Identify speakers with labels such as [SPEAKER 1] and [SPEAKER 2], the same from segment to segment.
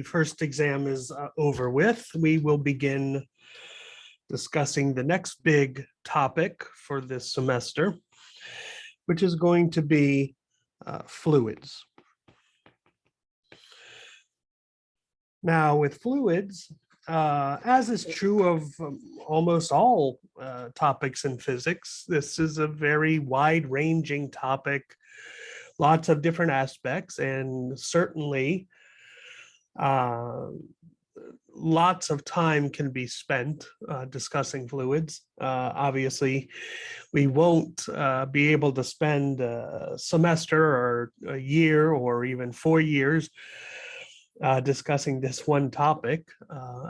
[SPEAKER 1] The first exam is over with. We will begin discussing the next big topic for this semester, which is going to be fluids. Now, with fluids, as is true of almost all topics in physics, this is a very wide-ranging topic, lots of different aspects, and certainly lots of time can be spent discussing fluids. Obviously, we won't be able to spend a semester or a year or even 4 years discussing this one topic,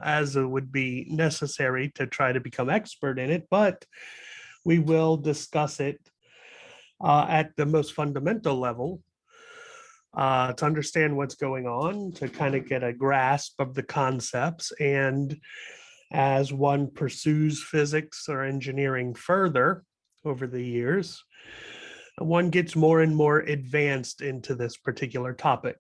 [SPEAKER 1] as it would be necessary to try to become expert in it, but we will discuss it at the most fundamental level to understand what's going on, to kind of get a grasp of the concepts. And as one pursues physics or engineering further over the years, one gets more and more advanced into this particular topic.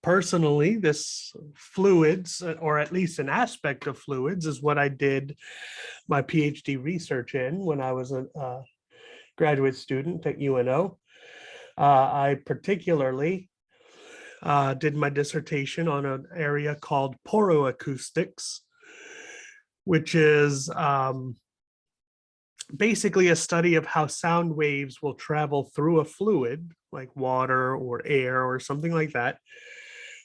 [SPEAKER 1] Personally, this fluids, or at least an aspect of fluids, is what I did my PhD research in when I was a graduate student at UNO. I particularly did my dissertation on an area called poroacoustics, which is basically a study of how sound waves will travel through a fluid like water or air or something like that,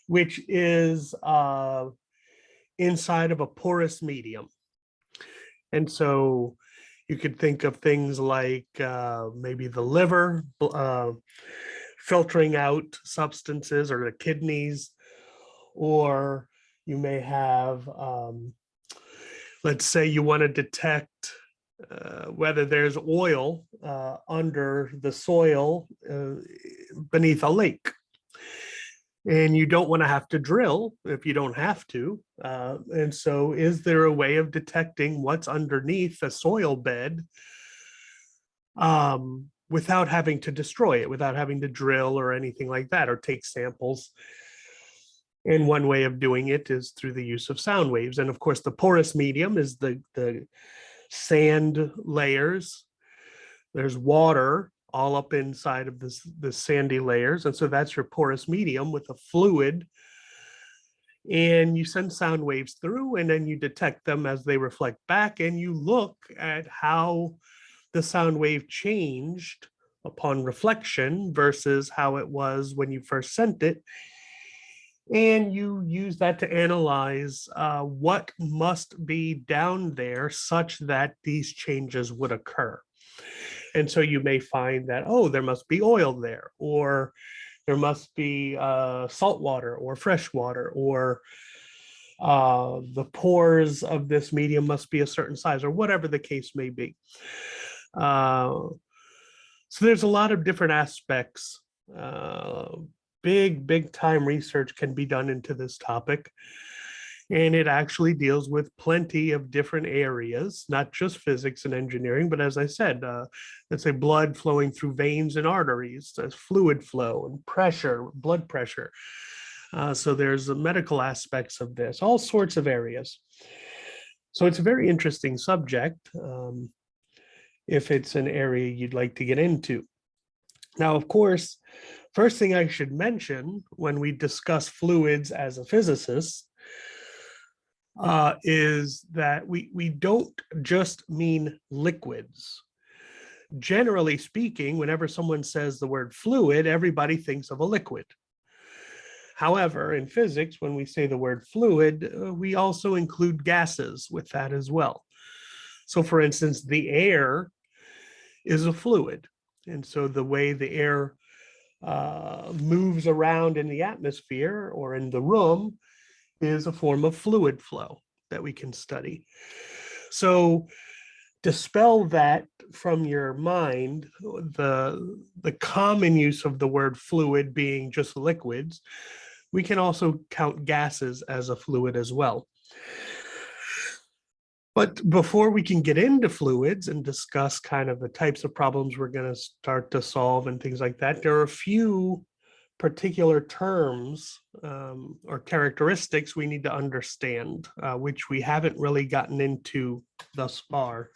[SPEAKER 1] which is inside of a porous medium. And so you could think of things like maybe the liver filtering out substances, or the kidneys, or you may have, let's say you want to detect whether there's oil under the soil beneath a lake. And you don't want to have to drill if you don't have to. And so is there a way of detecting what's underneath a soil bed without having to destroy it, without having to drill or anything like that, or take samples? And one way of doing it is through the use of sound waves. And of course, the porous medium is the sand layers. There's water all up inside of the sandy layers. And so that's your porous medium with a fluid. And you send sound waves through, and then you detect them as they reflect back, and you look at how the sound wave changed upon reflection versus how it was when you first sent it. And you use that to analyze what must be down there such that these changes would occur. And so you may find that, oh, there must be oil there, or there must be salt water or fresh water, or the pores of this medium must be a certain size, or whatever the case may be. So there's a lot of different aspects. Big time research can be done into this topic. And it actually deals with plenty of different areas, not just physics and engineering, but as I said, let's say blood flowing through veins and arteries, there's fluid flow and pressure, blood pressure. So there's the medical aspects of this, all sorts of areas. So it's a very interesting subject if it's an area you'd like to get into. Now, of course, first thing I should mention when we discuss fluids as a physicist is that we don't just mean liquids. Generally speaking, whenever someone says the word fluid, everybody thinks of a liquid. However, in physics, when we say the word fluid, we also include gases with that as well. So for instance, the air is a fluid. And so the way the air moves around in the atmosphere or in the room is a form of fluid flow that we can study. So dispel that from your mind, the common use of the word fluid being just liquids. We can also count gases as a fluid as well. But before we can get into fluids and discuss kind of the types of problems we're going to start to solve and things like that, there are a few particular terms or characteristics we need to understand, which we haven't really gotten into thus far.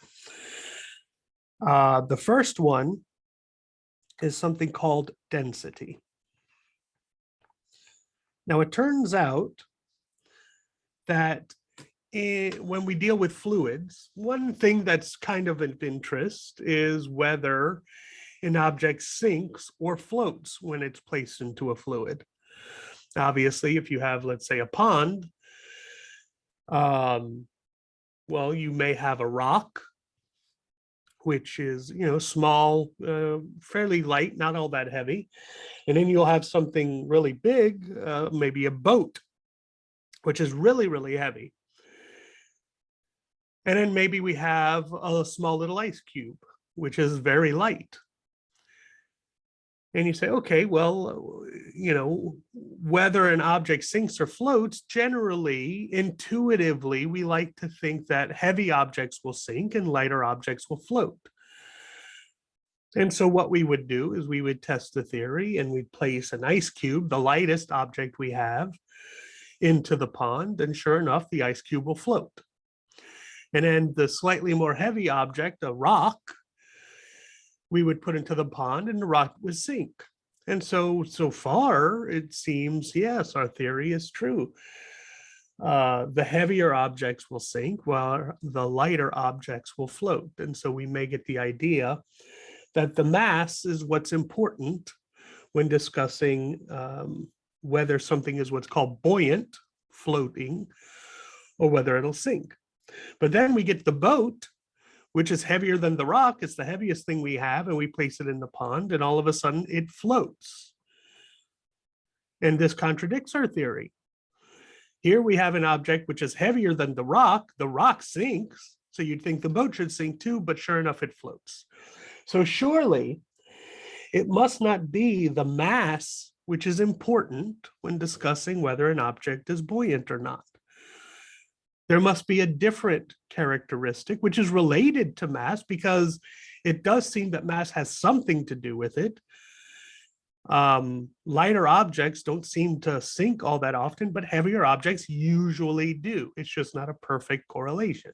[SPEAKER 1] The first one is something called density. Now, it turns out that when we deal with fluids, one thing that's kind of of interest is whether an object sinks or floats when it's placed into a fluid. Obviously, if you have, let's say, a pond, well, you may have a rock, which is, small, fairly light, not all that heavy. And then you'll have something really big, maybe a boat, which is really, really heavy. And then maybe we have a small little ice cube, which is very light. And you say, okay, well, whether an object sinks or floats, generally, intuitively, we like to think that heavy objects will sink and lighter objects will float. And so what we would do is we would test the theory and we'd place an ice cube, the lightest object we have, into the pond, and sure enough, the ice cube will float. And then the slightly more heavy object, a rock, we would put into the pond and the rock would sink. And so far, it seems, yes, our theory is true. The heavier objects will sink while the lighter objects will float. And so we may get the idea that the mass is what's important when discussing whether something is what's called buoyant, floating, or whether it'll sink. But then we get the boat, which is heavier than the rock. It's the heaviest thing we have, and we place it in the pond, and all of a sudden it floats. And this contradicts our theory. Here we have an object which is heavier than the rock sinks, so you'd think the boat should sink too, but sure enough, it floats. So surely it must not be the mass which is important when discussing whether an object is buoyant or not. There must be a different characteristic which is related to mass, because it does seem that mass has something to do with it. Lighter objects don't seem to sink all that often, but heavier objects usually do. It's just not a perfect correlation.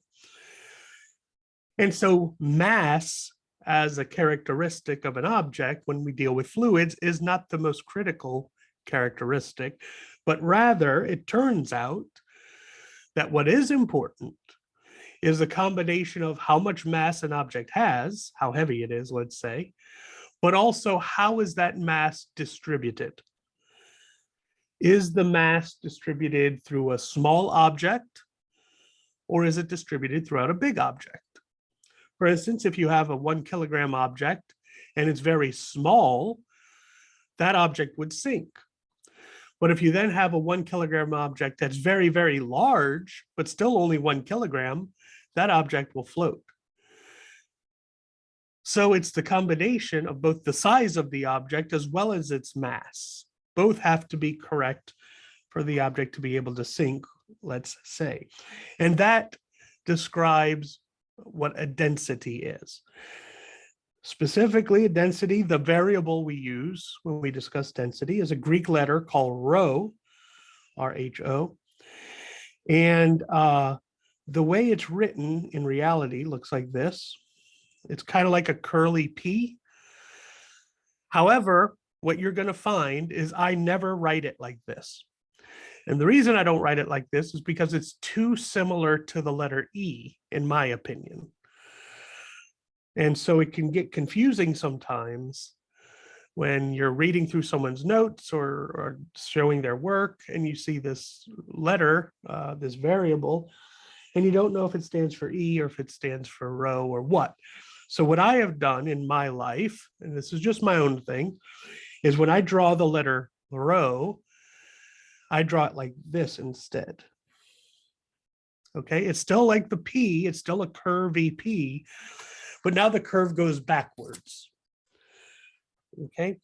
[SPEAKER 1] And so mass as a characteristic of an object when we deal with fluids is not the most critical characteristic, but rather it turns out that what is important is a combination of how much mass an object has, how heavy it is, let's say, but also how is that mass distributed? Is the mass distributed through a small object, or is it distributed throughout a big object? For instance, if you have a 1 kilogram object and it's very small, that object would sink. But if you then have a 1 kilogram object that's very, very large, but still only 1 kilogram, that object will float. So it's the combination of both the size of the object as well as its mass. Both have to be correct for the object to be able to sink, let's say. And that describes what a density is. Specifically, a density, the variable we use when we discuss density is a Greek letter called rho, R-H-O. And the way it's written in reality looks like this. It's kind of like a curly P. However, what you're going to find is I never write it like this. And the reason I don't write it like this is because it's too similar to the letter E, in my opinion. And so it can get confusing sometimes when you're reading through someone's notes or showing their work and you see this letter, this variable, and you don't know if it stands for E or if it stands for rho or what. So what I have done in my life, and this is just my own thing, is when I draw the letter rho, I draw it like this instead. Okay, it's still like the P, it's still a curvy P, but now the curve goes backwards. Okay,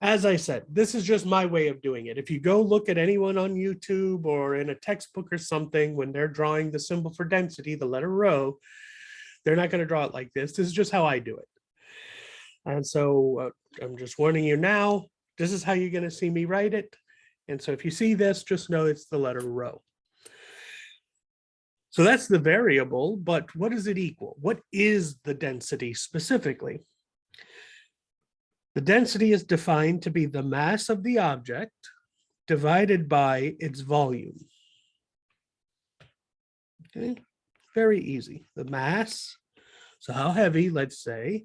[SPEAKER 1] as I said, this is just my way of doing it. If you go look at anyone on YouTube or in a textbook or something, when they're drawing the symbol for density, the letter rho, they're not going to draw it like this. This is just how I do it. And so I'm just warning you now, This is how you're going to see me write it. And so if you see this, just know it's the letter rho. So that's the variable, but what does it equal? What is the density specifically? The density is defined to be the mass of the object divided by its volume. Okay, very easy. The mass, so how heavy, let's say,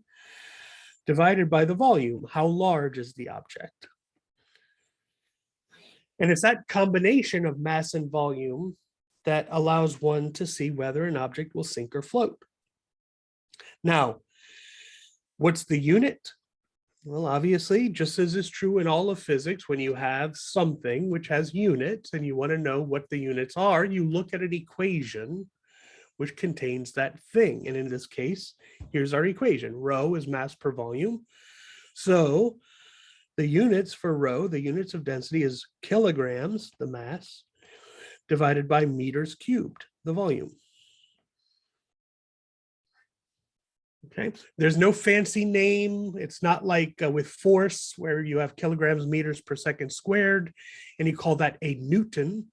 [SPEAKER 1] divided by the volume. How large is the object? And it's that combination of mass and volume that allows one to see whether an object will sink or float. Now, what's the unit? Well, obviously, just as is true in all of physics, when you have something which has units and you want to know what the units are, you look at an equation which contains that thing. And in this case, here's our equation. Rho is mass per volume. So the units for rho, the units of density, is kilograms, the mass, divided by meters cubed, the volume. Okay, there's no fancy name. It's not like with force where you have kilograms meters per second squared, and you call that a Newton.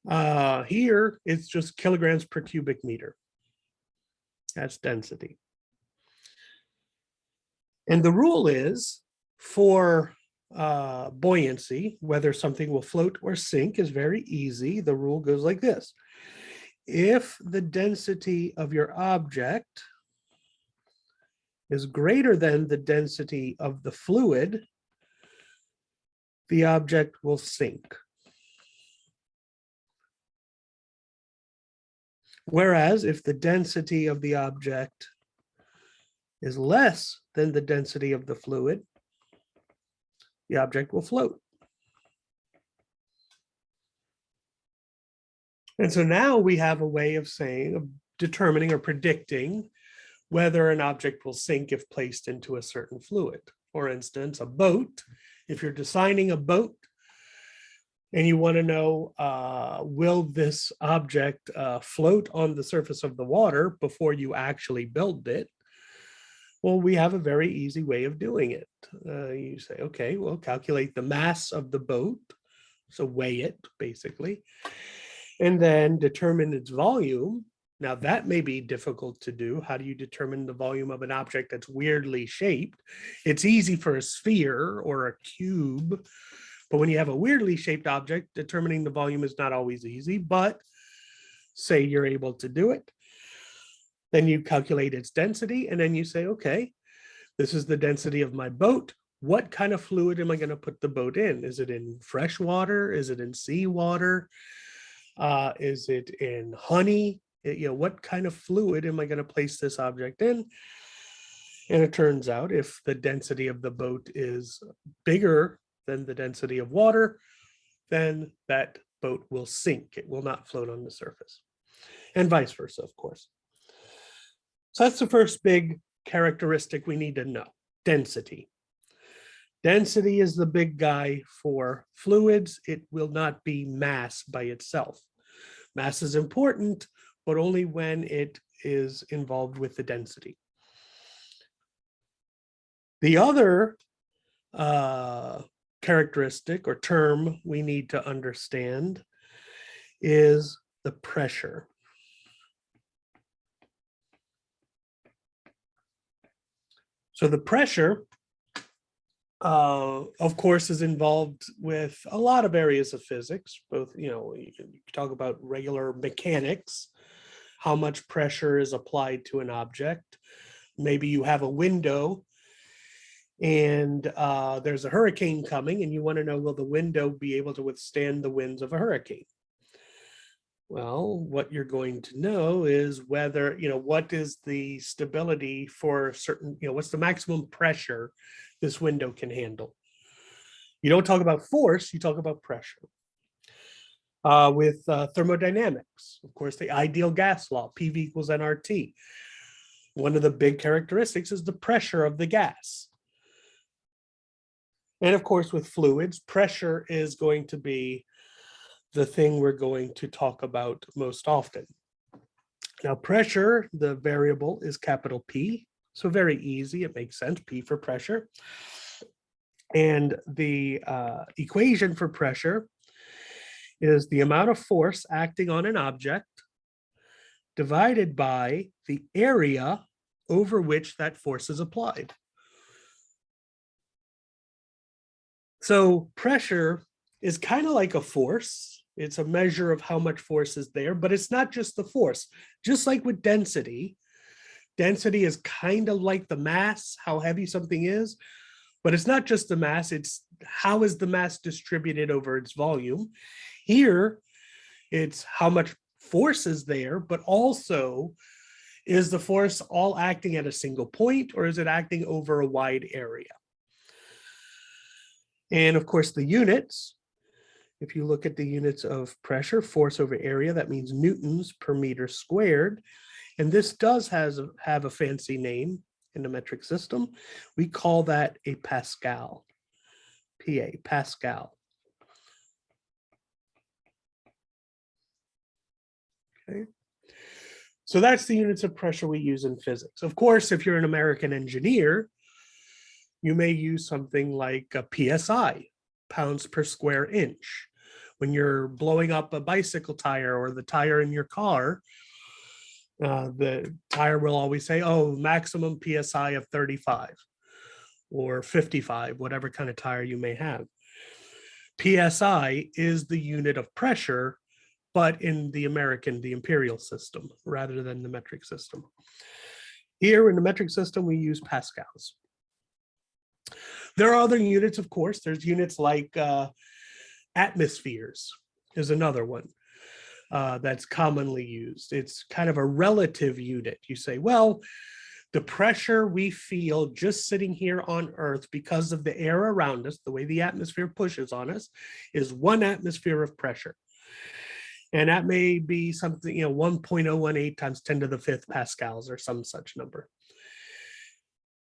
[SPEAKER 1] Here, it's just kilograms per cubic meter. That's density. And the rule is for buoyancy, whether something will float or sink is very easy. The rule goes like this. If the density of your object is greater than the density of the fluid, the object will sink. Whereas if the density of the object is less than the density of the fluid, the object will float. And so now we have a way of saying, of determining or predicting whether an object will sink if placed into a certain fluid. For instance, a boat, if you're designing a boat and you want to know, will this object float on the surface of the water before you actually build it? Well, we have a very easy way of doing it. You say, okay, well, calculate the mass of the boat. So weigh it, basically. And then determine its volume. Now that may be difficult to do. How do you determine the volume of an object that's weirdly shaped? It's easy for a sphere or a cube, but when you have a weirdly shaped object, determining the volume is not always easy, but say you're able to do it. Then you calculate its density, and then you say, okay, this is the density of my boat. What kind of fluid am I going to put the boat in? Is it in fresh water? Is it in seawater? Is it in honey? What kind of fluid am I going to place this object in? And it turns out if the density of the boat is bigger than the density of water, then that boat will sink. It will not float on the surface. And vice versa, of course. So that's the first big characteristic we need to know, density. Density is the big guy for fluids. It will not be mass by itself. Mass is important, but only when it is involved with the density. The other characteristic or term we need to understand is the pressure. So the pressure, of course, is involved with a lot of areas of physics, both, you can talk about regular mechanics, how much pressure is applied to an object. Maybe you have a window and there's a hurricane coming and you want to know, will the window be able to withstand the winds of a hurricane? Well, what you're going to know is whether, what is the stability for certain, what's the maximum pressure this window can handle. You don't talk about force, you talk about pressure. With thermodynamics, of course, the ideal gas law, PV equals nRT. One of the big characteristics is the pressure of the gas. And of course, with fluids, pressure is going to be the thing we're going to talk about most often. Now, pressure, the variable is capital P. So very easy, it makes sense, P for pressure. And the equation for pressure is the amount of force acting on an object divided by the area over which that force is applied. So pressure is kind of like a force. It's a measure of how much force is there, but it's not just the force. Just like with density, density is kind of like the mass, how heavy something is, but it's not just the mass, it's how is the mass distributed over its volume. Here, it's how much force is there, but also is the force all acting at a single point, or is it acting over a wide area? And of course, the units, if you look at the units of pressure, force over area, that means newtons per meter squared. And this does have a fancy name in the metric system. We call that a Pascal, PA, Pascal. Okay. So that's the units of pressure we use in physics. Of course, if you're an American engineer, you may use something like a PSI, pounds per square inch. When you're blowing up a bicycle tire or the tire in your car, the tire will always say, oh, maximum PSI of 35 or 55, whatever kind of tire you may have. PSI is the unit of pressure, but in the imperial system rather than the metric system. Here in the metric system, we use pascals. There are other units, of course. There's units like atmospheres is another one that's commonly used. It's kind of a relative unit. You say, well, the pressure we feel just sitting here on Earth because of the air around us, the way the atmosphere pushes on us, is 1 atmosphere of pressure. And that may be something, 1.018 times 10 to the 5th pascals or some such number.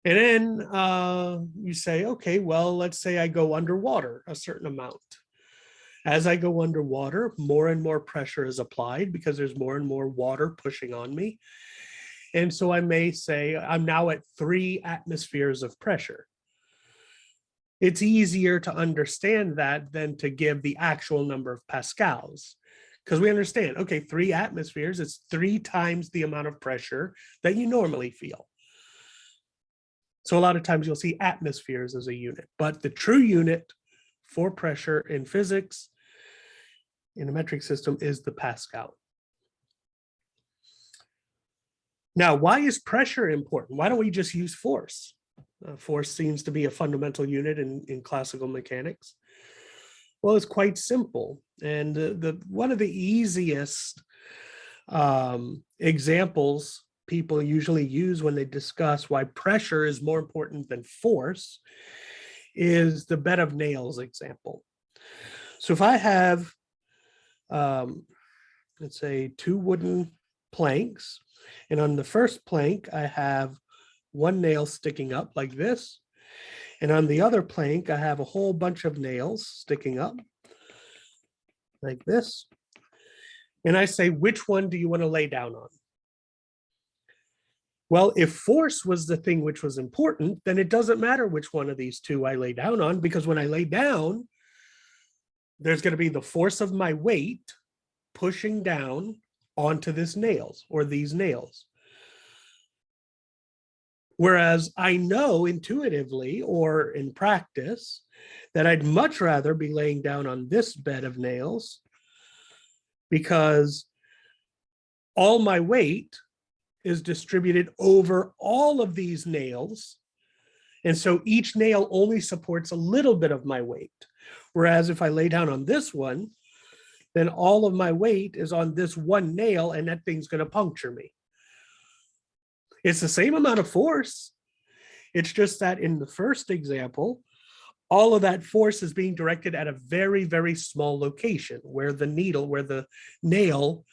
[SPEAKER 1] And then you say, okay, well, let's say I go underwater a certain amount. As I go underwater, more and more pressure is applied because there's more and more water pushing on me. And so I may say I'm now at 3 atmospheres of pressure. It's easier to understand that than to give the actual number of pascals, because we understand, okay, 3 atmospheres, it's 3 times the amount of pressure that you normally feel. So a lot of times you'll see atmospheres as a unit, but the true unit for pressure in physics in a metric system is the Pascal. Now, why is pressure important? Why don't we just use force? Force seems to be a fundamental unit in classical mechanics. Well, it's quite simple. And one of the easiest examples people usually use when they discuss why pressure is more important than force is the bed of nails example. So if I have, let's say, 2 wooden planks, and on the first plank, I have 1 nail sticking up like this. And on the other plank, I have a whole bunch of nails sticking up like this. And I say, which one do you want to lay down on? Well, if force was the thing which was important, then it doesn't matter which one of these 2 I lay down on, because when I lay down, there's going to be the force of my weight pushing down onto this nails or these nails. Whereas I know intuitively or in practice that I'd much rather be laying down on this bed of nails, because all my weight is distributed over all of these nails. And so each nail only supports a little bit of my weight. Whereas if I lay down on this one, then all of my weight is on this 1 nail, and that thing's going to puncture me. It's the same amount of force. It's just that in the first example, all of that force is being directed at a very, very small location where the nail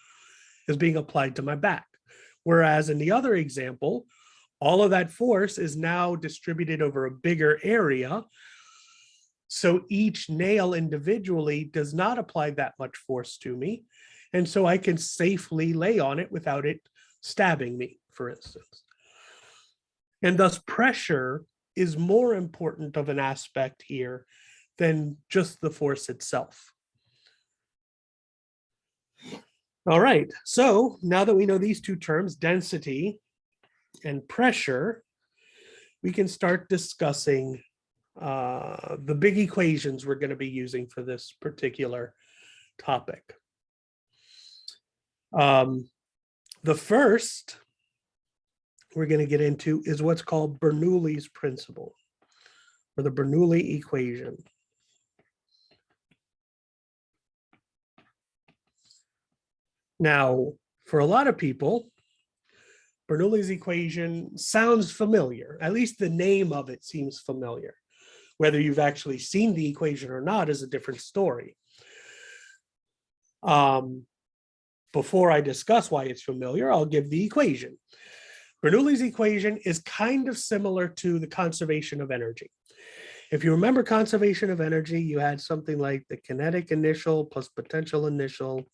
[SPEAKER 1] is being applied to my back. Whereas in the other example, all of that force is now distributed over a bigger area. So each nail individually does not apply that much force to me. And so I can safely lay on it without it stabbing me, for instance. And thus pressure is more important of an aspect here than just the force itself. All right, so now that we know these two terms, density and pressure, we can start discussing the big equations we're going to be using for this particular topic. The first we're going to get into is what's called Bernoulli's principle, or the Bernoulli equation. Now, for a lot of people, Bernoulli's equation sounds familiar. At least the name of it seems familiar. Whether you've actually seen the equation or not is a different story. Before I discuss why it's familiar, I'll give the equation. Bernoulli's equation is kind of similar to the conservation of energy. If you remember conservation of energy, you had something like the kinetic initial plus potential initial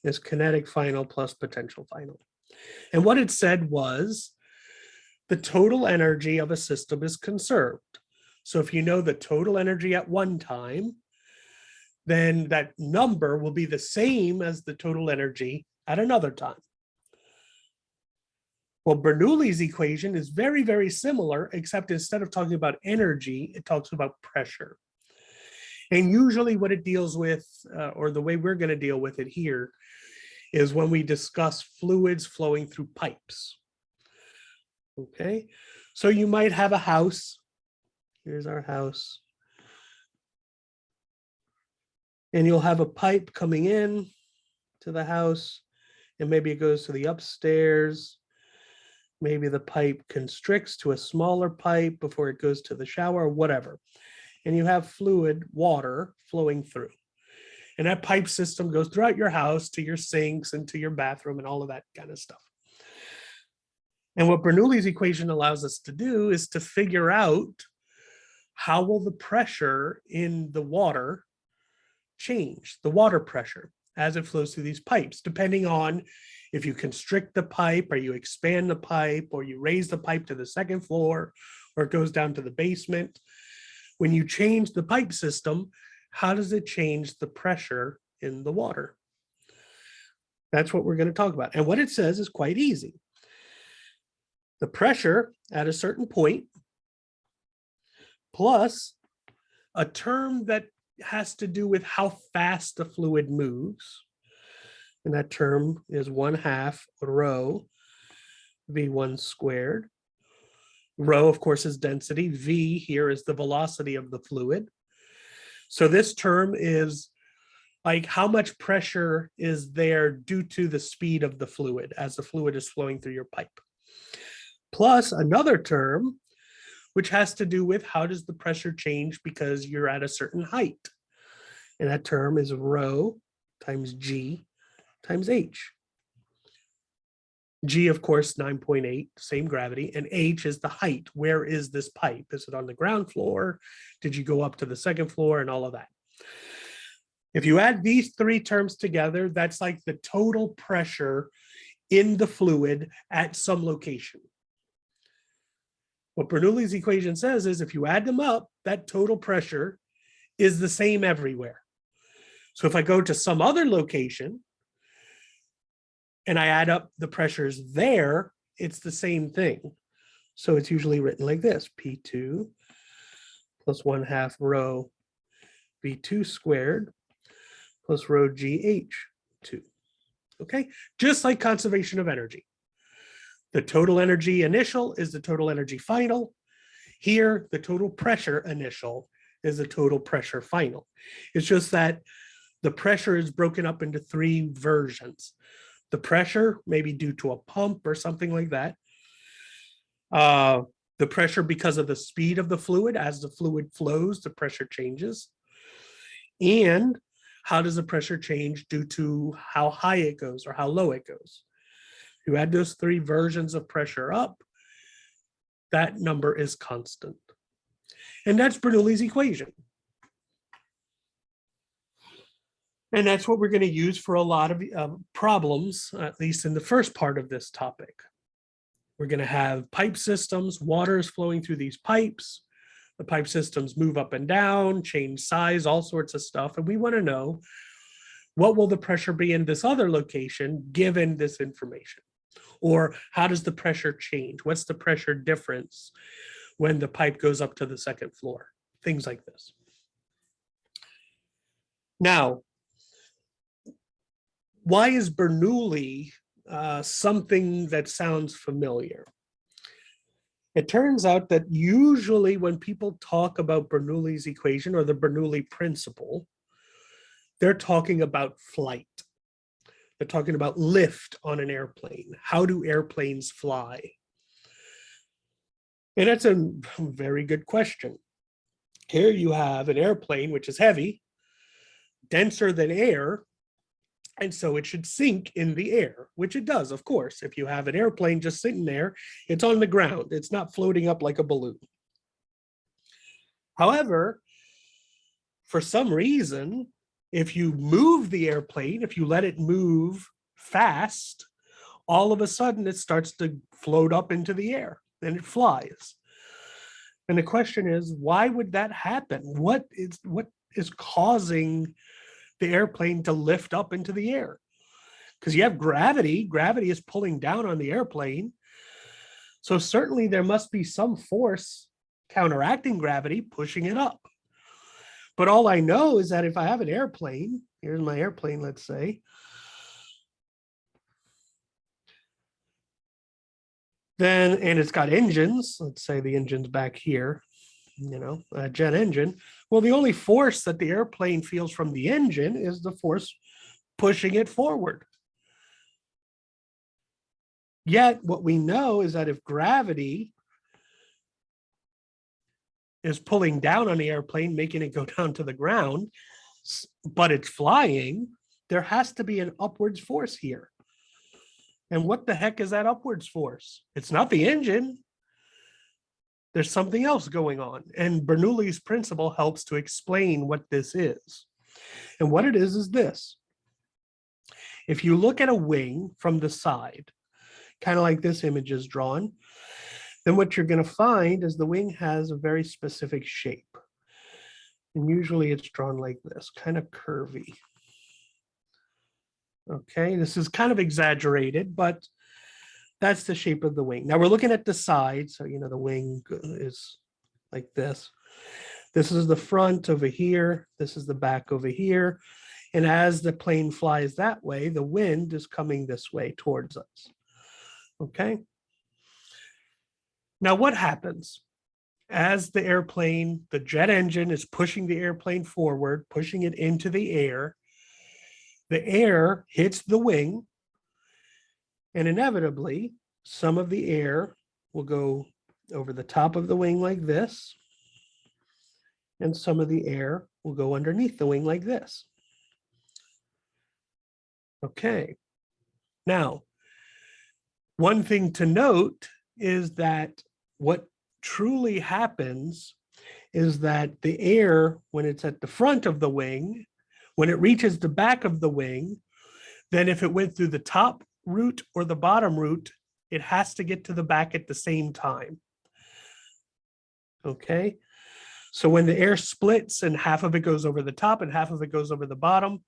[SPEAKER 1] is kinetic final plus potential final. And what it said was the total energy of a system is conserved. So if you know the total energy at one time, then that number will be the same as the total energy at another time. Well, Bernoulli's equation is very, very similar, except instead of talking about energy, it talks about pressure. And usually what it deals with, or the way we're going to deal with it here, is when we discuss fluids flowing through pipes. Okay, so you might have a house. Here's our house. And you'll have a pipe coming in to the house, and maybe it goes to the upstairs. Maybe the pipe constricts to a smaller pipe before it goes to the shower, whatever. And you have fluid, water flowing through. And that pipe system goes throughout your house to your sinks and to your bathroom and all of that kind of stuff. And what Bernoulli's equation allows us to do is to figure out how will the pressure in the water change, the water pressure as it flows through these pipes, depending on if you constrict the pipe or you expand the pipe or you raise the pipe to the second floor or it goes down to the basement. When you change the pipe system, how does it change the pressure in the water? That's what we're going to talk about. And what it says is quite easy. The pressure at a certain point plus a term that has to do with how fast the fluid moves. And that term is 1/2 rho v1 squared. Rho, of course, is density. V here is the velocity of the fluid. So this term is like how much pressure is there due to the speed of the fluid as the fluid is flowing through your pipe. Plus another term, which has to do with how does the pressure change because you're at a certain height. And that term is rho times G times H. G, of course, 9.8, same gravity, and H is the height. Where is this pipe? Is it on the ground floor? Did you go up to the second floor and all of that? If you add these three terms together, that's like the total pressure in the fluid at some location. What Bernoulli's equation says is if you add them up, that total pressure is the same everywhere. So if I go to some other location and I add up the pressures there, it's the same thing. So it's usually written like this, P2 plus 1/2 rho V2 squared plus rho GH2. Okay, just like conservation of energy. The total energy initial is the total energy final. Here, the total pressure initial is the total pressure final. It's just that the pressure is broken up into three versions. The pressure may be due to a pump or something like that. The pressure because of the speed of the fluid. As the fluid flows, the pressure changes. And how does the pressure change due to how high it goes or how low it goes? If you add those three versions of pressure up, that number is constant. And that's Bernoulli's equation. And that's what we're going to use for a lot of problems, at least in the first part of this topic. We're going to have pipe systems, water is flowing through these pipes. The pipe systems move up and down, change size, all sorts of stuff. And we want to know, what will the pressure be in this other location given this information? Or how does the pressure change? What's the pressure difference when the pipe goes up to the second floor? Things like this. Now, why is Bernoulli something that sounds familiar? It turns out that usually when people talk about Bernoulli's equation or the Bernoulli principle, they're talking about flight. They're talking about lift on an airplane. How do airplanes fly? And that's a very good question. Here you have an airplane which is heavy, denser than air, and so it should sink in the air, which it does, of course. If you have an airplane just sitting there, it's on the ground. It's not floating up like a balloon. However, for some reason, if you move the airplane, if you let it move fast, all of a sudden it starts to float up into the air and it flies. And the question is, why would that happen? What is causing the airplane to lift up into the air? Because you have gravity. Gravity is pulling down on the airplane. So certainly there must be some force counteracting gravity, pushing it up. But all I know is that if I have an airplane, here's my airplane, let's say, then, and it's got engines, let's say the engine's back here, a jet engine. Well, the only force that the airplane feels from the engine is the force pushing it forward. Yet what we know is that if gravity is pulling down on the airplane, making it go down to the ground, but it's flying, there has to be an upwards force here. And what the heck is that upwards force? It's not the engine. There's something else going on. And Bernoulli's principle helps to explain what this is. And what it is this. If you look at a wing from the side, kind of like this image is drawn, then what you're going to find is the wing has a very specific shape. And usually it's drawn like this, kind of curvy. Okay, this is kind of exaggerated, but that's the shape of the wing. Now we're looking at the side. So, the wing is like this. This is the front over here. This is the back over here. And as the plane flies that way, the wind is coming this way towards us. Okay. Now what happens? As the airplane, the jet engine is pushing the airplane forward, pushing it into the air hits the wing, and inevitably, some of the air will go over the top of the wing like this, and some of the air will go underneath the wing like this. Okay. Now, one thing to note is that what truly happens is that the air, when it's at the front of the wing, when it reaches the back of the wing, then if it went through the top route or the bottom route, it has to get to the back at the same time. Okay, so when the air splits and half of it goes over the top and half of it goes over the bottom,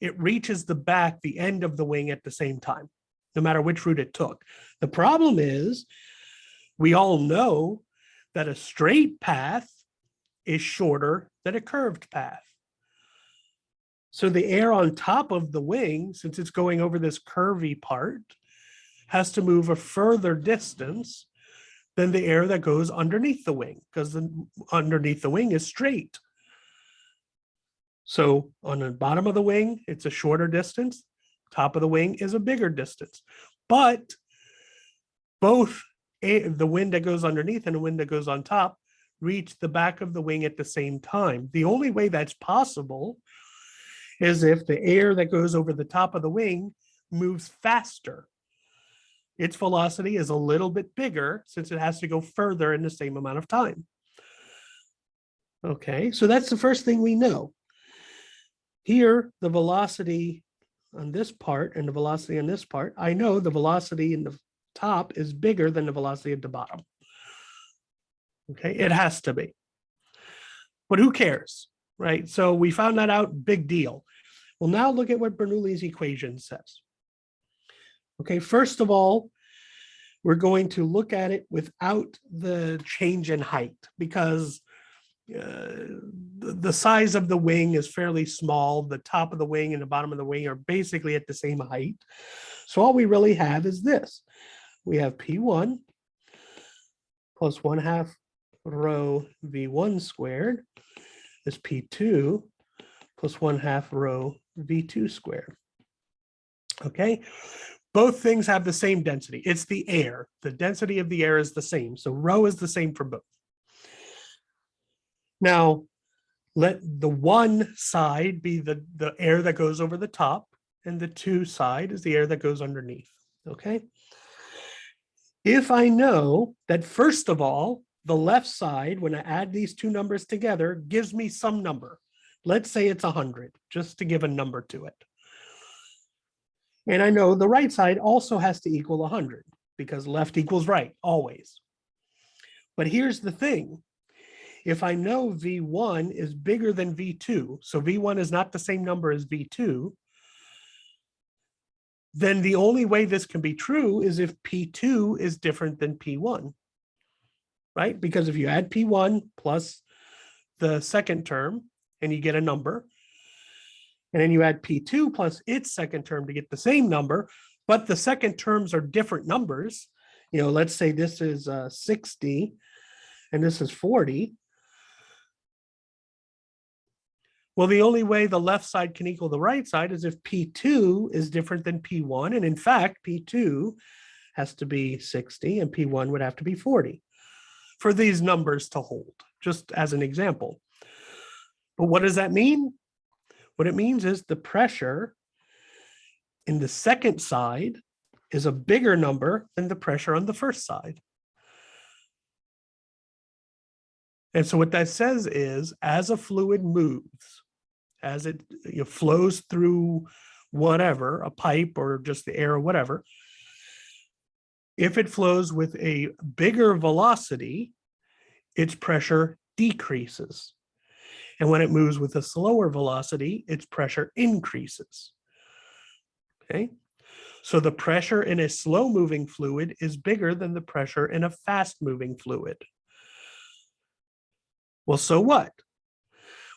[SPEAKER 1] it reaches the back, the end of the wing at the same time, no matter which route it took. The problem is, we all know that a straight path is shorter than a curved path. So the air on top of the wing, since it's going over this curvy part, has to move a further distance than the air that goes underneath the wing, because underneath the wing is straight. So on the bottom of the wing, it's a shorter distance. Top of the wing is a bigger distance. But both the wind that goes underneath and the wind that goes on top reach the back of the wing at the same time. The only way that's possible is if the air that goes over the top of the wing moves faster. Its velocity is a little bit bigger since it has to go further in the same amount of time. Okay, so that's the first thing we know. Here, the velocity on this part and the velocity on this part, I know the velocity in the top is bigger than the velocity at the bottom. Okay, it has to be. But who cares, right? So we found that out, big deal. Well, now look at what Bernoulli's equation says. Okay, first of all, we're going to look at it without the change in height because the size of the wing is fairly small. The top of the wing and the bottom of the wing are basically at the same height. So all we really have is this. We have P1 plus 1/2 rho V1 squared is P2 plus 1/2 rho V2 squared. Okay, both things have the same density. It's the air. The density of the air is the same. So rho is the same for both. Now, let the one side be the air that goes over the top, and the two side is the air that goes underneath. Okay. If I know that, first of all, the left side, when I add these two numbers together, gives me some number. Let's say it's 100, just to give a number to it. And I know the right side also has to equal 100 because left equals right, always. But here's the thing. If I know V1 is bigger than V2, so V1 is not the same number as V2, then the only way this can be true is if P2 is different than P1, right? Because if you add P1 plus the second term and you get a number, and then you add P2 plus its second term to get the same number, but the second terms are different numbers. You know, let's say this is 60 and this is 40. Well, the only way the left side can equal the right side is if P2 is different than P1. And in fact, P2 has to be 60 and P1 would have to be 40 for these numbers to hold, just as an example. But what does that mean? What it means is the pressure in the second side is a bigger number than the pressure on the first side. And so what that says is, as a fluid moves, as it flows through whatever, a pipe or just the air or whatever, if it flows with a bigger velocity, its pressure decreases. And when it moves with a slower velocity, its pressure increases. Okay, so the pressure in a slow-moving fluid is bigger than the pressure in a fast-moving fluid. Well, so what?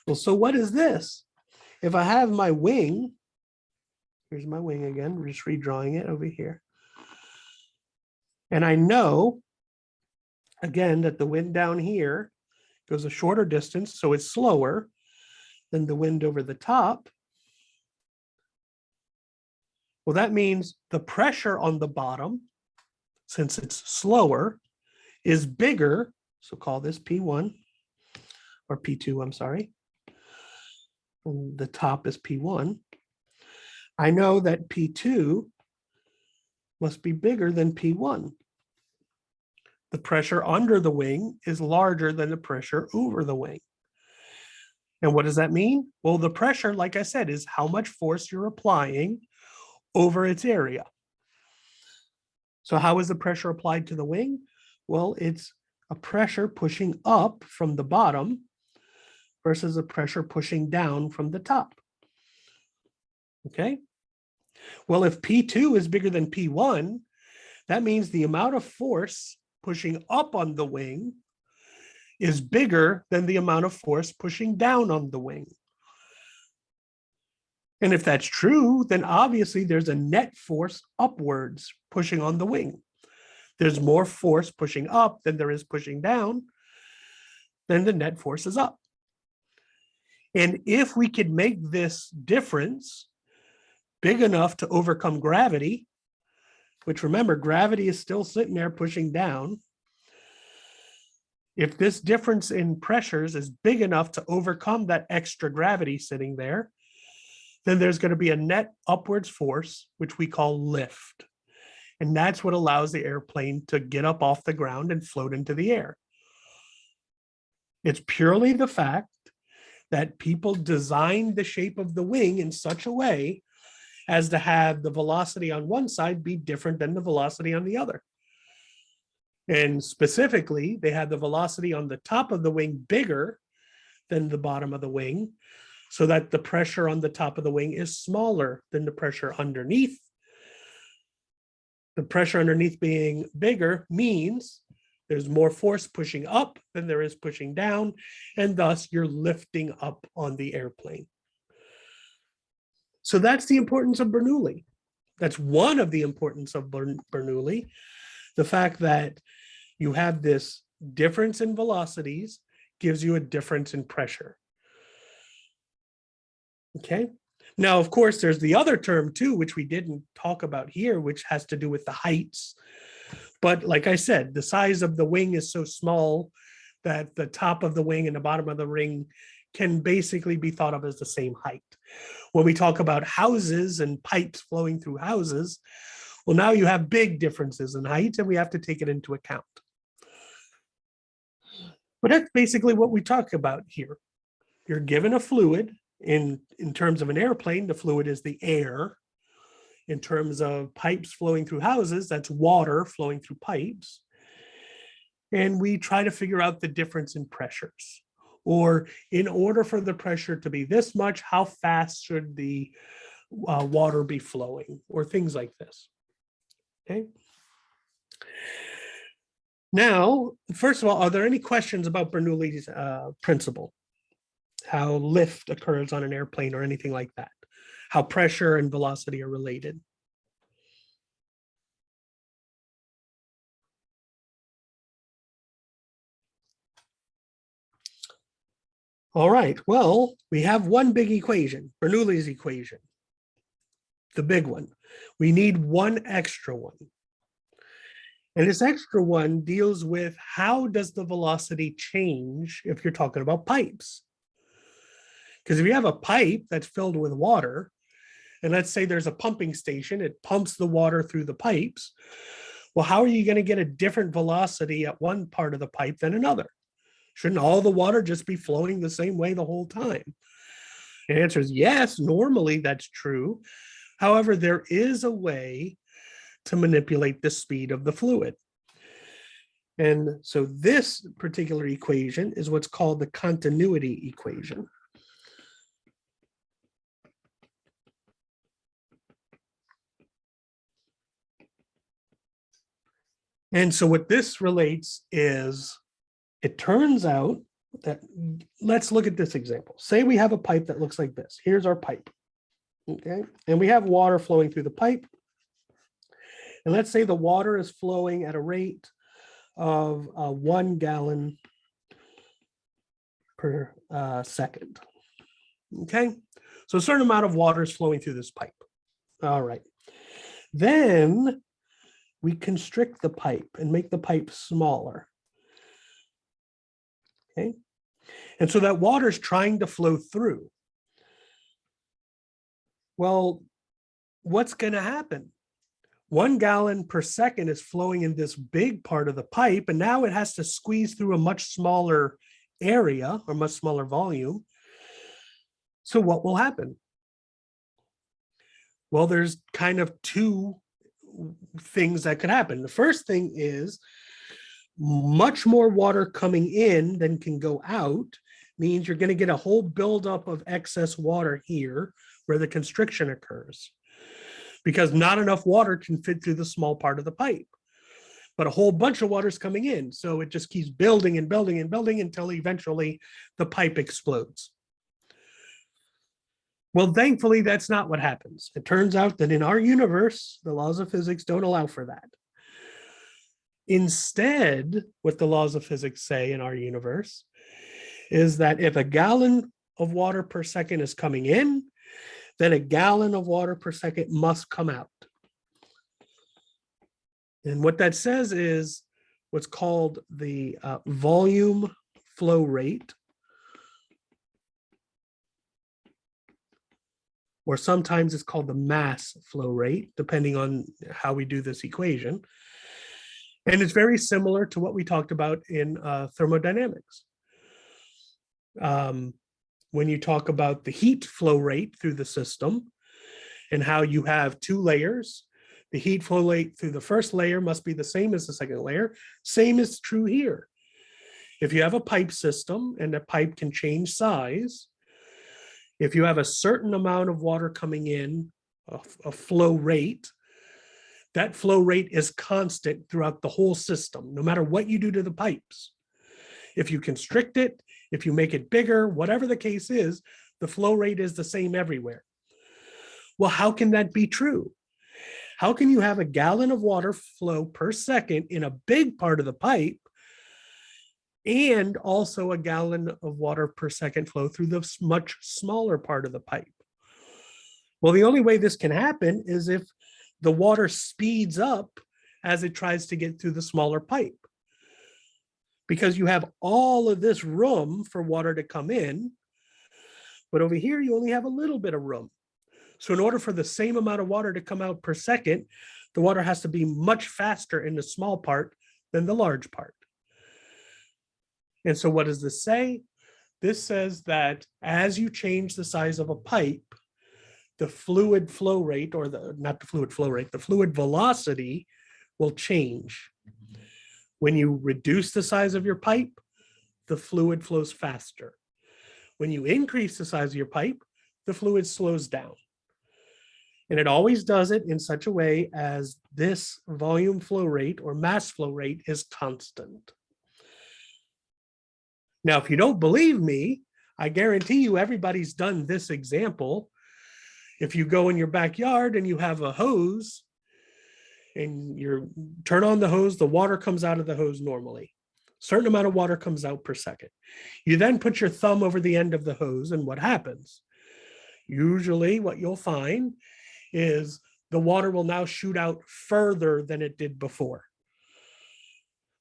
[SPEAKER 1] Well, so what is this? If I have my wing, here's my wing again, we're just redrawing it over here. And I know, again, that the wind down here goes a shorter distance, so it's slower than the wind over the top. Well, that means the pressure on the bottom, since it's slower, is bigger. So call this P1 or P2, I'm sorry. And the top is P1. I know that P2 must be bigger than P1. The pressure under the wing is larger than the pressure over the wing. And what does that mean? Well, the pressure, like I said, is how much force you're applying over its area. So how is the pressure applied to the wing? Well, it's a pressure pushing up from the bottom versus a pressure pushing down from the top. Okay. Well, if P2 is bigger than P1, that means the amount of force pushing up on the wing is bigger than the amount of force pushing down on the wing. And if that's true, then obviously there's a net force upwards pushing on the wing. There's more force pushing up than there is pushing down, then the net force is up. And if we could make this difference big enough to overcome gravity, which remember, gravity is still sitting there pushing down. If this difference in pressures is big enough to overcome that extra gravity sitting there, then there's going to be a net upwards force, which we call lift. And that's what allows the airplane to get up off the ground and float into the air. It's purely the fact that people designed the shape of the wing in such a way as to have the velocity on one side be different than the velocity on the other. And specifically, they had the velocity on the top of the wing bigger than the bottom of the wing, so that the pressure on the top of the wing is smaller than the pressure underneath. The pressure underneath being bigger means there's more force pushing up than there is pushing down, and thus you're lifting up on the airplane. So that's the importance of Bernoulli. That's one of the importance of Bernoulli, the fact that you have this difference in velocities gives you a difference in pressure. Okay. Now, of course, there's the other term too, which we didn't talk about here, which has to do with the heights. But like I said, the size of the wing is so small that the top of the wing and the bottom of the ring can basically be thought of as the same height. When we talk about houses and pipes flowing through houses, well, now you have big differences in height, and we have to take it into account. But that's basically what we talk about here. You're given a fluid. In terms of an airplane, the fluid is the air. In terms of pipes flowing through houses, that's water flowing through pipes. And we try to figure out the difference in pressures. Or in order for the pressure to be this much, how fast should the water be flowing, or things like this. Okay. Now, first of all, are there any questions about Bernoulli's principle? How lift occurs on an airplane or anything like that? How pressure and velocity are related? All right, well, we have one big equation, Bernoulli's equation, the big one. We need one extra one. And this extra one deals with how does the velocity change if you're talking about pipes? Because if you have a pipe that's filled with water, and let's say there's a pumping station, it pumps the water through the pipes. Well, how are you going to get a different velocity at one part of the pipe than another? Shouldn't all the water just be flowing the same way the whole time? The answer is yes, normally that's true. However, there is a way to manipulate the speed of the fluid. And so this particular equation is what's called the continuity equation. And so what this relates is, it turns out that, let's look at this example. Say we have a pipe that looks like this. Here's our pipe. Okay. And we have water flowing through the pipe. And let's say the water is flowing at a rate of 1 gallon per second. Okay. So a certain amount of water is flowing through this pipe. All right. Then we constrict the pipe and make the pipe smaller. Okay. And so that water is trying to flow through. Well, what's going to happen? 1 gallon per second is flowing in this big part of the pipe, and now it has to squeeze through a much smaller area or much smaller volume. So what will happen? Well, there's kind of two things that could happen. The first thing is much more water coming in than can go out means you're going to get a whole buildup of excess water here where the constriction occurs, because not enough water can fit through the small part of the pipe, but a whole bunch of water is coming in. So it just keeps building and building and building until eventually the pipe explodes. Well, thankfully, that's not what happens. It turns out that in our universe, the laws of physics don't allow for that. Instead, what the laws of physics say in our universe is that if a gallon of water per second is coming in, then a gallon of water per second must come out. And what that says is what's called the volume flow rate, or sometimes it's called the mass flow rate, depending on how we do this equation. And it's very similar to what we talked about in thermodynamics. When you talk about the heat flow rate through the system, and how you have two layers. The heat flow rate through the first layer must be the same as the second layer. Same is true here. If you have a pipe system and the pipe can change size, if you have a certain amount of water coming in, a flow rate, that flow rate is constant throughout the whole system, no matter what you do to the pipes. If you constrict it, if you make it bigger, whatever the case is, the flow rate is the same everywhere. Well, how can that be true? How can you have a gallon of water flow per second in a big part of the pipe and also a gallon of water per second flow through the much smaller part of the pipe? Well, the only way this can happen is if the water speeds up as it tries to get through the smaller pipe. Because you have all of this room for water to come in, but over here you only have a little bit of room. So in order for the same amount of water to come out per second, the water has to be much faster in the small part than the large part. And so what does this say? This says that as you change the size of a pipe, the fluid flow rate, or not the fluid flow rate, the fluid velocity will change. When you reduce the size of your pipe, the fluid flows faster. When you increase the size of your pipe, the fluid slows down. And it always does it in such a way as this volume flow rate or mass flow rate is constant. Now, if you don't believe me, I guarantee you everybody's done this example. If you go in your backyard and you have a hose and you turn on the hose, the water comes out of the hose normally. A certain amount of water comes out per second. You then put your thumb over the end of the hose, and what happens? Usually what you'll find is the water will now shoot out further than it did before.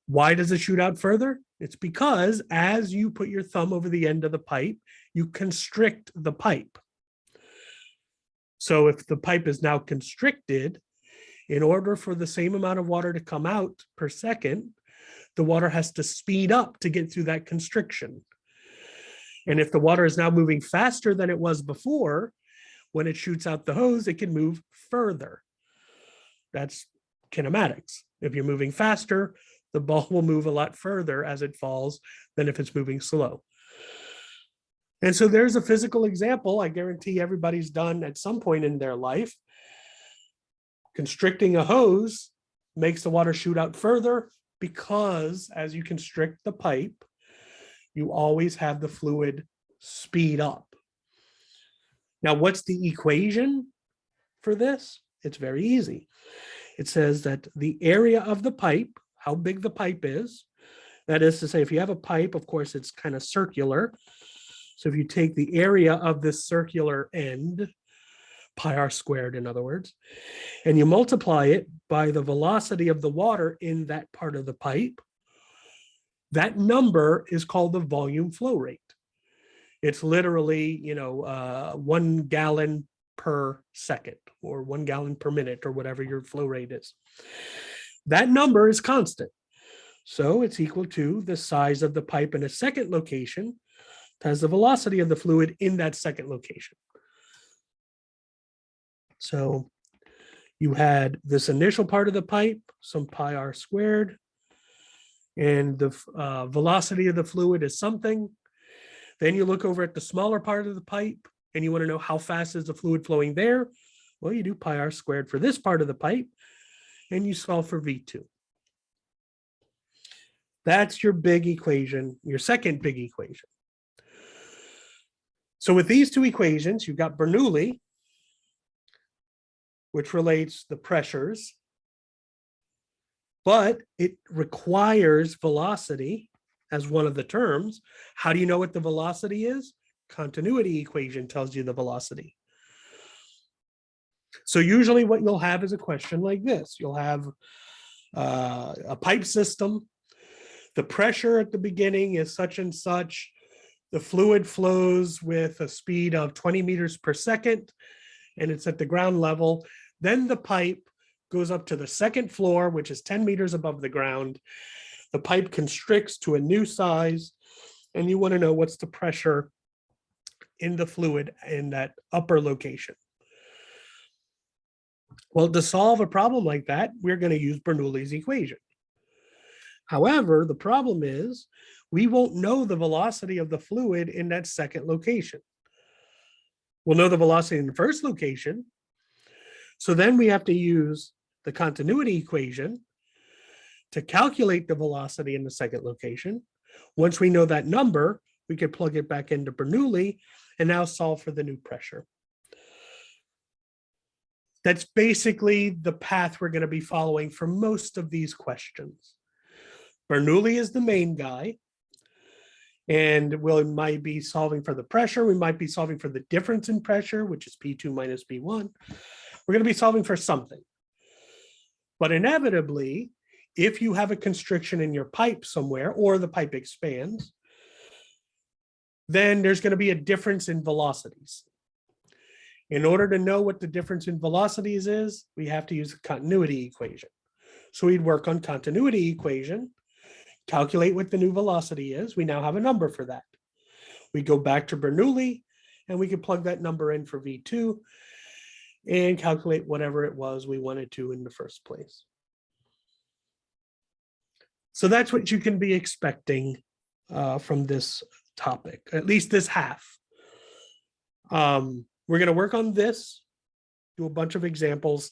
[SPEAKER 1] Why does it shoot out further? It's because as you put your thumb over the end of the pipe, you constrict the pipe. So if the pipe is now constricted, in order for the same amount of water to come out per second, the water has to speed up to get through that constriction. And if the water is now moving faster than it was before, when it shoots out the hose, it can move further. That's kinematics. If you're moving faster, the ball will move a lot further as it falls than if it's moving slow. And so there's a physical example I guarantee everybody's done at some point in their life. Constricting a hose makes the water shoot out further because as you constrict the pipe, you always have the fluid speed up. Now, what's the equation for this? It's very easy. It says that the area of the pipe, how big the pipe is, that is to say, if you have a pipe, of course, it's kind of circular. So if you take the area of this circular end, pi r squared, in other words, and you multiply it by the velocity of the water in that part of the pipe, that number is called the volume flow rate. It's literally, 1 gallon per second or 1 gallon per minute or whatever your flow rate is. That number is constant. So it's equal to the size of the pipe in a second location times the velocity of the fluid in that second location. So you had this initial part of the pipe, some pi r squared, and the velocity of the fluid is something. Then you look over at the smaller part of the pipe and you want to know how fast is the fluid flowing there. Well, you do pi r squared for this part of the pipe and you solve for V2. That's your big equation, your second big equation. So with these two equations, you've got Bernoulli, which relates the pressures, but it requires velocity as one of the terms. How do you know what the velocity is? Continuity equation tells you the velocity. So usually what you'll have is a question like this. You'll have a pipe system. The pressure at the beginning is such and such. The fluid flows with a speed of 20 meters per second, and it's at the ground level. Then the pipe goes up to the second floor, which is 10 meters above the ground. The pipe constricts to a new size, and you want to know what's the pressure in the fluid in that upper location. Well, to solve a problem like that, we're going to use Bernoulli's equation. However, the problem is we won't know the velocity of the fluid in that second location. We'll know the velocity in the first location. So then we have to use the continuity equation to calculate the velocity in the second location. Once we know that number, we can plug it back into Bernoulli and now solve for the new pressure. That's basically the path we're going to be following for most of these questions. Bernoulli is the main guy, and we might be solving for the pressure. We might be solving for the difference in pressure, which is P2 minus P1. We're going to be solving for something. But inevitably, if you have a constriction in your pipe somewhere, or the pipe expands, then there's going to be a difference in velocities. In order to know what the difference in velocities is, we have to use the continuity equation. So we'd work on continuity equation, calculate what the new velocity is. We now have a number for that. We go back to Bernoulli, and we can plug that number in for V2 and calculate whatever it was we wanted to in the first place. So that's what you can be expecting from this topic, at least this half. We're going to work on this, do a bunch of examples,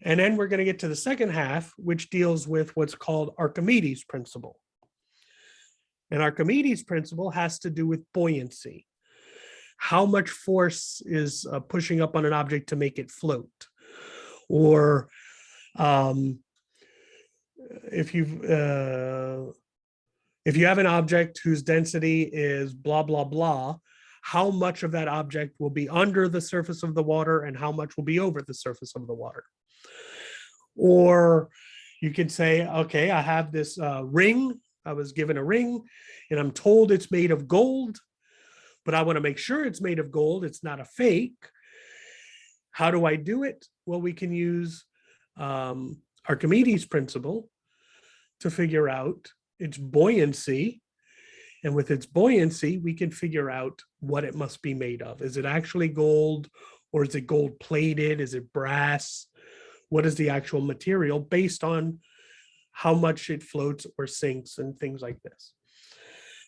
[SPEAKER 1] and then we're going to get to the second half, which deals with what's called Archimedes Principle. And Archimedes Principle has to do with buoyancy. How much force is pushing up on an object to make it float? Or if you have an object whose density is blah, blah, blah, how much of that object will be under the surface of the water and how much will be over the surface of the water? Or you could say, okay, I have this ring. I was given a ring and I'm told it's made of gold, but I want to make sure it's made of gold. It's not a fake. How do I do it? Well, we can use Archimedes Principle to figure out its buoyancy. And with its buoyancy, we can figure out what it must be made of. Is it actually gold, or is it gold plated? Is it brass? What is the actual material based on how much it floats or sinks and things like this.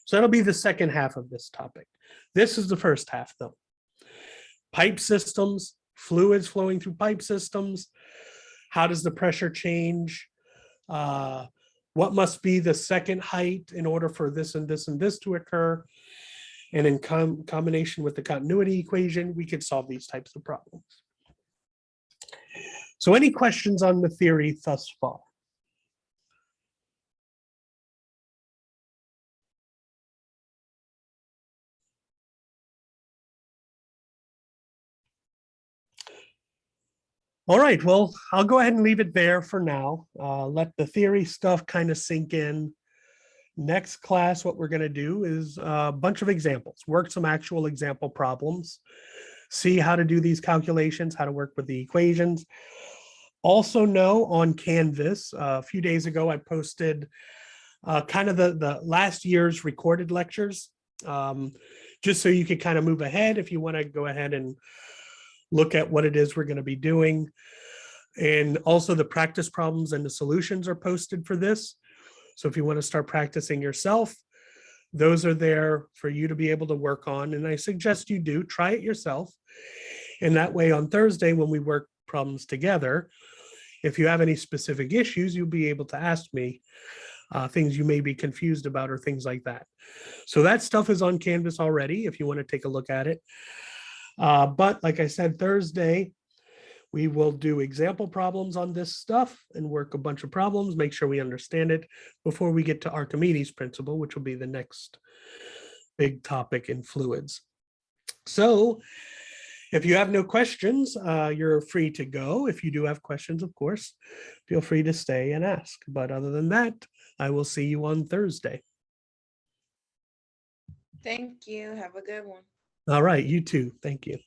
[SPEAKER 1] So that'll be the second half of this topic. This is the first half though. Pipe systems, fluids flowing through pipe systems. How does the pressure change? What must be the second height in order for this and this and this to occur? And in combination with the continuity equation, we could solve these types of problems. So any questions on the theory thus far? All right, well, I'll go ahead and leave it there for now. Let the theory stuff kind of sink in. Next class, what we're going to do is a bunch of examples, work some actual example problems, see how to do these calculations, how to work with the equations. Also know on Canvas, a few days ago, I posted kind of the last year's recorded lectures, just so you could kind of move ahead if you want to go ahead and look at what it is we're going to be doing. And also the practice problems and the solutions are posted for this. So if you want to start practicing yourself, those are there for you to be able to work on. And I suggest you do, try it yourself. And that way on Thursday, when we work problems together, if you have any specific issues, you'll be able to ask me things you may be confused about or things like that. So that stuff is on Canvas already if you want to take a look at it. But like I said, Thursday, we will do example problems on this stuff and work a bunch of problems, make sure we understand it before we get to Archimedes Principle, which will be the next big topic in fluids. So if you have no questions, you're free to go. If you do have questions, of course, feel free to stay and ask. But other than that, I will see you on Thursday.
[SPEAKER 2] Thank you. Have a good one.
[SPEAKER 1] All right, you too. Thank you.